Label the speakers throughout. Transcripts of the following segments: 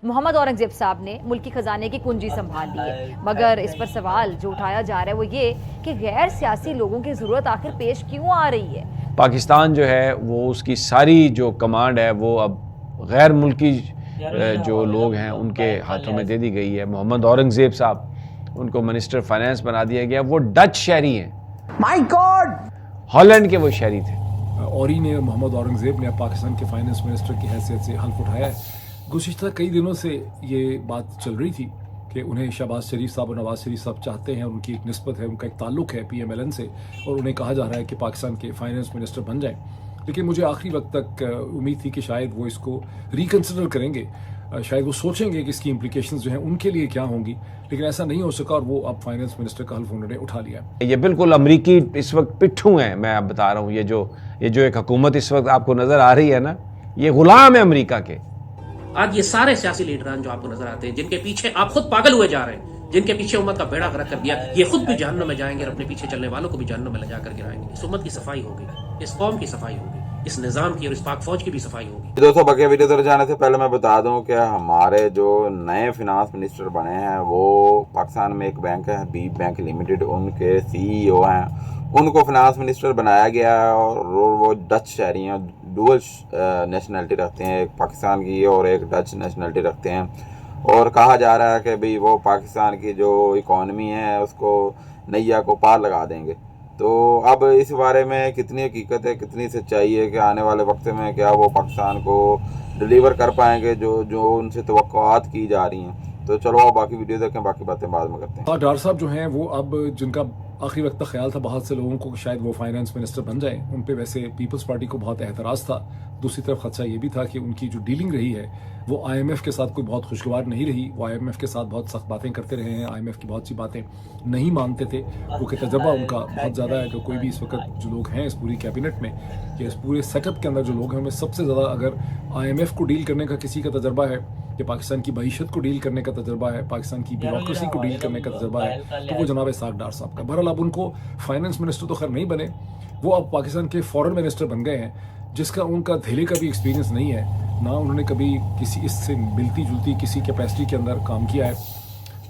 Speaker 1: मोहम्मद औरंगजेब साहब ने मुल्क की खजाने की कुंजी संभाल ली है, मगर इस पर सवाल जो उठाया जा रहा है वो ये कि गैर सियासी लोगों की ज़रूरत आखिर पेश क्यों आ रही है।
Speaker 2: पाकिस्तान जो है वो उसकी सारी जो कमांड है वो अब गैर मुल्की जो लोग हैं उनके हाथों में दे दी गई है। मोहम्मद औरंगजेब साहब उनको मिनिस्टर फाइनेंस बना दिया गया। वो डच शहरी हैं,
Speaker 3: माय गॉड,
Speaker 2: हॉलैंड के वो शहरी थे।
Speaker 4: औरी ने मोहम्मद औरंगजेब ने पाकिस्तान के फाइनेंस मिनिस्टर की हैसियत से हल्फ उठाया है। गुज़िश्ता कई दिनों से ये बात चल रही थी कि उन्हें शहबाज शरीफ साहब और नवाज शरीफ साहब चाहते हैं, उनकी एक निस्बत है, उनका एक ताल्लुक है PMLN से, और उन्हें कहा जा रहा है कि पाकिस्तान के फाइनेंस मिनिस्टर बन जाएं। लेकिन मुझे आखिरी वक्त तक उम्मीद थी कि शायद वो इसको रिकन्सिडर करेंगे, शायद वो सोचेंगे कि इसकी इम्प्लीकेशंस जो हैं उनके लिए क्या होंगी, लेकिन ऐसा नहीं हो सका और वो अब फाइनेंस मिनिस्टर का हल्फ उन्होंने उठा लिया।
Speaker 2: ये बिल्कुल अमरीकी इस वक्त पिट्ठू हैं। मैं अब बता रहा हूँ, ये जो एक हुकूमत इस वक्त आपको नज़र आ रही है ना, ये गुलाम है अमरीका के।
Speaker 5: आज ये सारे सियासी लीडरान जो आपको नजर आते हैं, जिनके पीछे आप खुद पागल हुए जा रहे हैं, जिनके पीछे उम्मत का बेड़ा गर्क कर दिया, ये खुद भी जहन्नुम में जाएंगे और अपने पीछे चलने वालों को भी जहन्नुम में ले जाकर गिराएंगे। इस उम्मत की सफाई होगी, इस कौम की सफाई होगी, इस निजाम की और इस पाक फौज की भी सफाई होगी।
Speaker 6: दोस्तों, बाकी वीडियो तरफ जाने से पहले मैं बता दूं कि हमारे जो नए फिनांस मिनिस्टर बने हैं वो पाकिस्तान में एक बैंक है हबीब बैंक लिमिटेड, उनके CEO हैं। उनको फिनांस मिनिस्टर बनाया गया है और वो डच शहरी हैं, डुअल नेशनलिटी रखते हैं, एक पाकिस्तान की और एक डच नेशनलिटी रखते हैं। और कहा जा रहा है कि भाई वो पाकिस्तान की जो इकॉनमी है उसको नैया को पार लगा देंगे। तो अब इस बारे में कितनी हकीकत है, कितनी सच्चाई है कि आने वाले वक्त में क्या वो पाकिस्तान को डिलीवर कर पाएंगे जो उनसे तवक्कुआत की जा रही हैं। तो चलो आप बाकी वीडियो देखें, बाकी बातें बाद में करते हैं।
Speaker 4: डार साहब जो हैं वो अब, जिनका आखिरी वक्त तक ख्याल था बहुत से लोगों को कि शायद वो फाइनेंस मिनिस्टर बन जाएं, उन पे वैसे पीपल्स पार्टी को बहुत एतराज़ था। दूसरी तरफ खदशा ये भी था कि उनकी जो डीलिंग रही है वो IMF के साथ कोई बहुत खुशगवार नहीं रही। वो IMF के साथ बहुत सख्त बातें करते रहे हैं, IMF की बहुत सी बातें नहीं मानते थे, क्योंकि तजर्बा उनका बहुत ज़्यादा है। जो कोई भी इस वक्त जो लोग हैं इस पूरी कैबिनेट में या इस पूरे सेटअप के अंदर जो लोग हैं उनमें सबसे ज़्यादा अगर IMF को डील करने का किसी का तजर्बा है, कि पाकिस्तान की मईशत को डील करने का तजर्बा है, पाकिस्तान की ब्यूरोक्रेसी को डील करने का तजर्बा है, तो वो जनाब इसाक डार साहब का। बहरहाल अब उनको फाइनेंस मिनिस्टर तो खैर नहीं बने, वो अब पाकिस्तान के फॉरेन मिनिस्टर बन गए हैं, जिसका उनका धेले का भी एक्सपीरियंस नहीं है, ना उन्होंने कभी किसी इससे मिलती जुलती किसी कैपेसिटी के अंदर काम किया है,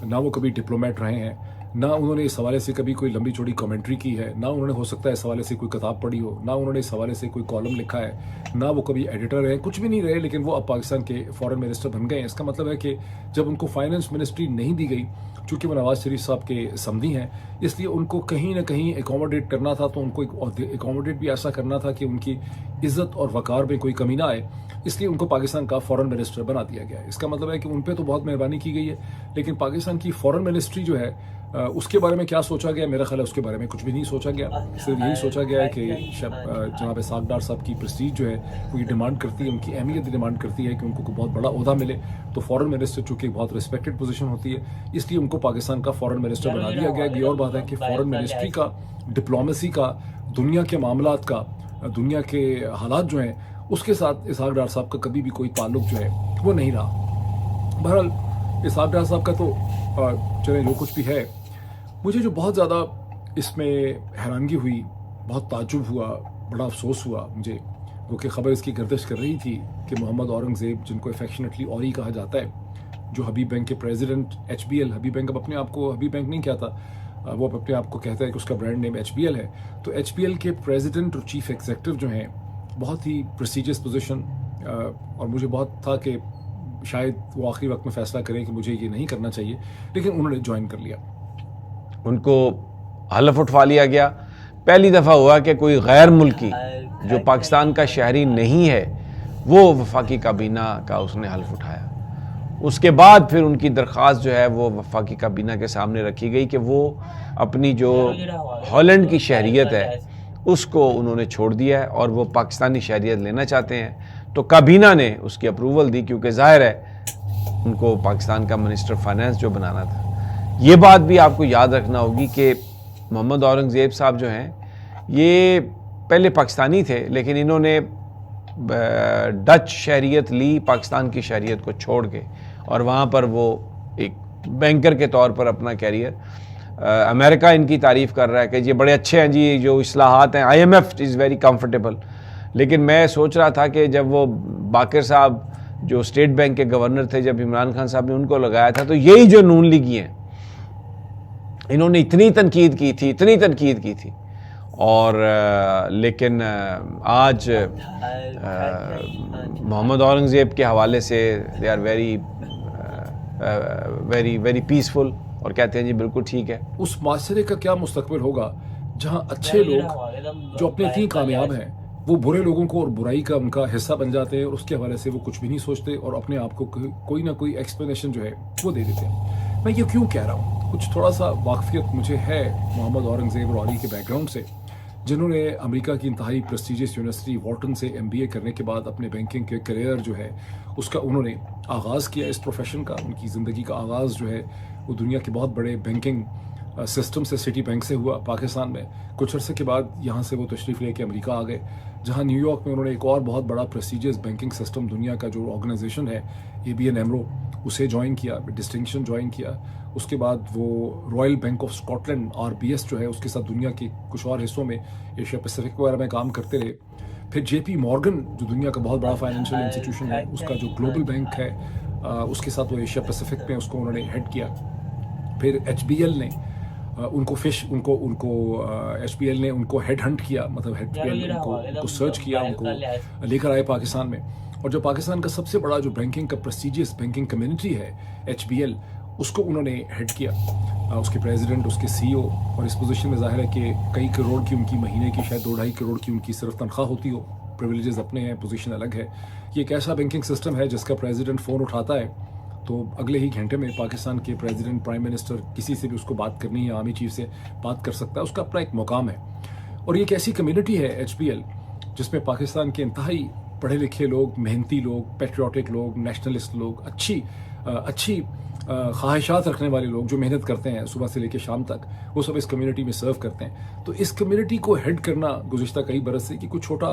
Speaker 4: ना वो कभी डिप्लोमेट रहे हैं, ना उन्होंने इस हवाले से कभी कोई लंबी चौड़ी कमेंट्री की है, ना उन्होंने हो सकता है इस हवाले से कोई किताब पढ़ी हो, ना उन्होंने इस हवाले से कोई कॉलम लिखा है, ना वो कभी एडिटर रहे, कुछ भी नहीं रहे, लेकिन वो अब पाकिस्तान के फॉरेन मिनिस्टर बन गए हैं। इसका मतलब है कि जब उनको फाइनेंस मिनिस्ट्री नहीं दी गई, चूँकि वो नवाज शरीफ साहब के समधी हैं, इसलिए उनको कहीं ना कहीं एकोमोडेट करना था, तो उनको एकोमोडेट भी ऐसा करना था कि उनकी इज़्ज़त और वक़ार में कोई कमी ना आए, इसलिए उनको पाकिस्तान का फॉरेन मिनिस्टर बना दिया गया है। इसका मतलब है कि उन पर तो बहुत मेहरबानी की गई है, लेकिन पाकिस्तान की फॉरेन मिनिस्ट्री जो है उसके बारे में क्या सोचा गया, मेरा ख्याल है उसके बारे में कुछ भी नहीं सोचा गया। सिर्फ यही सोचा गया है कि जनाब इसाक डार साहब की प्रेस्टीज जो है वो ये डिमांड करती है, उनकी अहमियत डिमांड करती है कि उनको कोई बहुत बड़ा ओहदा मिले। तो फॉरेन मिनिस्टर चूँकि बहुत रिस्पेक्टेड पोजीशन होती है, इसलिए उनको पाकिस्तान का फॉरेन मिनिस्टर बना दिया गया। ये और बात है कि फॉरेन मिनिस्ट्री का, डिप्लोमेसी का, दुनिया के मामलात का, दुनिया के हालात जो हैं उसके साथ इसाक डार साहब का कभी भी कोई ताल्लुक जो है वो नहीं रहा। बहरहाल इसाक डार साहब का तो चले जो कुछ भी है, मुझे जो बहुत ज़्यादा इसमें हैरानगी हुई, बहुत ताज्जुब हुआ, बड़ा अफसोस हुआ मुझे, वो कि ख़बर इसकी गर्दिश कर रही थी कि मोहम्मद औरंगज़ेब, जिनको अफेक्शनेटली औरी कहा जाता है, जो हबीब बैंक के प्रेसिडेंट, HBL, हबीब बैंक अब अपने आप को हबीब बैंक नहीं कहता, वो अपने आप को कहता है कि उसका ब्रांड नेम HBL है। तो HBL के प्रेसिडेंट और चीफ एग्जीक्यूटिव जो हैं, बहुत ही प्रेस्टिजियस पोजीशन, और मुझे बहुत था कि शायद वो आखिरी वक्त में फ़ैसला करें कि मुझे ये नहीं करना चाहिए, लेकिन उन्होंने ज्वाइन कर लिया।
Speaker 2: उनको हलफ उठवा लिया गया। पहली दफ़ा हुआ कि कोई गैर मुल्की जो पाकिस्तान का शहरी नहीं है वो वफाकी काबीना का उसने हल्फ उठाया। उसके बाद फिर उनकी दरख्वास्त जो है वो वफाकी काबीना के सामने रखी गई कि वो अपनी जो हॉलैंड की शहरियत है उसको उन्होंने छोड़ दिया है और वो पाकिस्तानी शहरियत लेना चाहते हैं। तो काबीना ने उसकी अप्रूवल दी, क्योंकि ज़ाहिर है उनको पाकिस्तान का मिनिस्टर फाइनेंस जो बनाना था। ये बात भी आपको याद रखना होगी कि मोहम्मद औरंगज़ेब साहब जो हैं ये पहले पाकिस्तानी थे, लेकिन इन्होंने डच शहरियत ली पाकिस्तान की शहरियत को छोड़ के, और वहाँ पर वो एक बैंकर के तौर पर अपना कैरियर, अमेरिका इनकी तारीफ़ कर रहा है कि ये बड़े अच्छे हैं जी, जो इस्लाहात हैं, IMF इज़ वेरी कंफर्टेबल। लेकिन मैं सोच रहा था कि जब वो बाकर साहब जो स्टेट बैंक के गवर्नर थे, जब इमरान खान साहब ने उनको लगाया था, तो यही जो नून लीगी हैं, इन्होंने इतनी तनकीद की थी और लेकिन आज मोहम्मद औरंगज़ेब के हवाले से they are very very peaceful और कहते हैं जी बिल्कुल ठीक है।
Speaker 4: उस माशरे का क्या मुस्तकबिल होगा जहां अच्छे लोग जो अपने इतनी कामयाब हैं वो बुरे लोगों को और बुराई का उनका हिस्सा बन जाते हैं और उसके हवाले से वो कुछ भी नहीं सोचते और अपने आप को कोई ना कोई एक्सप्लेनेशन जो है वो दे देते हैं। मैं ये क्यों कह रहा हूँ, कुछ थोड़ा सा वाकफियत मुझे है मोहम्मद औरंगज़ेब और औली के बैकग्राउंड से, जिन्होंने अमेरिका की इंतहाई प्रेस्टीजियस यूनिवर्सिटी वॉर्टन से MBA करने के बाद अपने बैंकिंग के करियर जो है उसका उन्होंने आगाज़ किया, इस प्रोफेशन का। उनकी ज़िंदगी का आगाज़ जो है वो दुनिया के बहुत बड़े बैंकिंग सिस्टम से, सिटी बैंक से हुआ पाकिस्तान में। कुछ अर्से के बाद यहाँ से वो तशरीफ़ लेके अमेरिका आ गए, जहाँ न्यूयॉर्क में उन्होंने एक और बहुत बड़ा प्रेस्टीजियस बैंकिंग सिस्टम दुनिया का जो ऑर्गेनाइजेशन है ABN AMRO, उसे ज्वाइन किया, डिस्टिंक्शन ज्वाइन किया। उसके बाद वो royal bank of Scotland RBS जो है उसके साथ दुनिया के कुछ और हिस्सों में, एशिया पैसिफिक वगैरह में काम करते रहे। फिर JP मॉर्गन जो दुनिया का बहुत बड़ा फाइनेंशियल इंस्टीट्यूशन है, उसका जो ग्लोबल बैंक है उसके साथ वो एशिया पैसिफिक में उसको उन्होंने हेड किया। फिर HBL ने HBL ने उनको हेड हंट किया, मतलब HBL उनको सर्च किया, उनको लेकर आए पाकिस्तान में। और जो पाकिस्तान का सबसे बड़ा जो बैंकिंग का प्रेस्टीजियस बैंकिंग कम्युनिटी है HBL, उसको उन्होंने हेड किया, उसके प्रेसिडेंट, उसके CEO। और इस पोजीशन में जाहिर है कि कई करोड़ की उनकी महीने की, शायद 2-2.5 करोड़ की उनकी सिर्फ तनख्वाह होती हो, प्रिविलेजेस अपने हैं, पोजीशन अलग है। ये एक ऐसा बैंकिंग सिस्टम है जिसका प्रेसिडेंट फ़ोन उठाता है तो अगले ही घंटे में पाकिस्तान के प्रेसिडेंट, प्राइम मिनिस्टर, किसी से भी उसको बात करनी है, आर्मी चीफ से बात कर सकता है, उसका अपना एक मुकाम है। और ये एक ऐसी कम्युनिटी है HBL जिसमें पाकिस्तान के इंतहाई पढ़े लिखे लोग, मेहनती लोग, पेट्रियाटिक लोग, नेशनलिस्ट लोग, अच्छी ख्वाहिशात रखने वाले लोग जो मेहनत करते हैं सुबह से लेकर शाम तक, वो सब इस कम्युनिटी में सर्व करते हैं। तो इस कम्युनिटी को हेड करना गुज़िश्ता कई बरस से कि कोई छोटा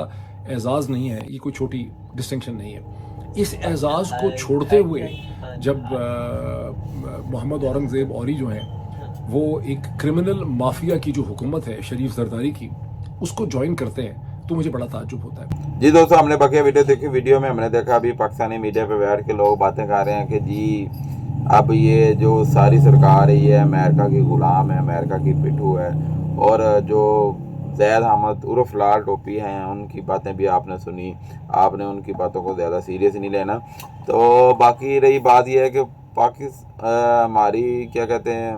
Speaker 4: एजाज़ नहीं है, ये कोई छोटी डिस्टिंक्शन नहीं है। इस एजाज़ को छोड़ते हुए जब मोहम्मद औरंगज़ेब औरी जो हैं वो एक क्रिमिनल माफिया की जो हुकूमत है शरीफ जरदारी की, उसको ज्वाइन करते हैं, तो मुझे बड़ा ताज्जुब होता है।
Speaker 6: जी दोस्तों, हमने बकिया वीडियो देखी। वीडियो में हमने देखा अभी पाकिस्तानी मीडिया पे बैठ के लोग बातें कर रहे हैं कि जी अब ये जो सारी सरकार है ये अमेरिका की ग़ुलाम है, अमेरिका की पिट्ठू है। और जो ज़ैद अहमद उर्फ लाल टोपी हैं, उनकी बातें भी आपने सुनी, आपने उनकी बातों को ज़्यादा सीरियस नहीं लेना। तो बाकी रही बात यह है कि हमारी क्या कहते हैं,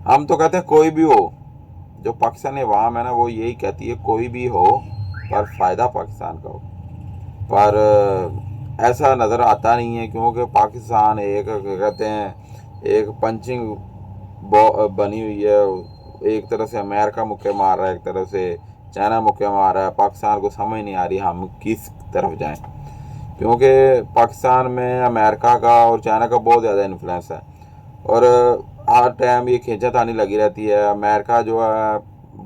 Speaker 6: हम तो कहते हैं कोई भी हो, जो पाकिस्तानी अवाम है ना वो यही कहती है कोई भी हो पर फ़ायदा पाकिस्तान का हो। पर ऐसा नज़र आता नहीं है, क्योंकि पाकिस्तान एक कहते हैं एक पंचिंग बनी हुई है। एक तरफ से अमेरिका मुक्के मार रहा है, एक तरफ से चाइना मुक्के मार रहा है। पाकिस्तान को समझ नहीं आ रही हम किस तरफ जाएं, क्योंकि पाकिस्तान में अमेरिका का और चाइना का बहुत ज़्यादा इन्फ्लुएंस है और हर टाइम ये खींचातानी लगी रहती है। अमेरिका जो है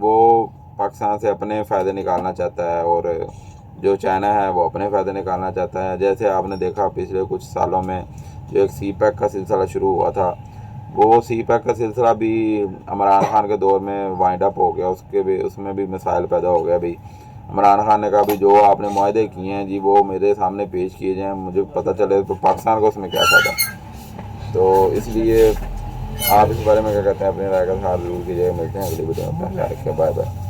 Speaker 6: वो पाकिस्तान से अपने फ़ायदे निकालना चाहता है और जो चाइना है वो अपने फ़ायदे निकालना चाहता है। जैसे आपने देखा पिछले कुछ सालों में जो एक CPEC का सिलसिला शुरू हुआ था, वो CPEC का सिलसिला भी इमरान खान के दौर में वाइंड अप हो गया, उसमें भी मसाइल पैदा हो गया। भी इमरान खान ने कहा भी जो आपने मुआहदे किए हैं जी वो मेरे सामने पेश किए जाएँ, मुझे पता चले तो पाकिस्तान को उसमें क्या फ़ायदा। तो इसलिए आप इस बारे में क्या कहते हैं, अपनी राय का साथ ज़रूर कीजिएगा। मिलते हैं अगली वीडियो में, ख्याल रखिए, बाय बाय।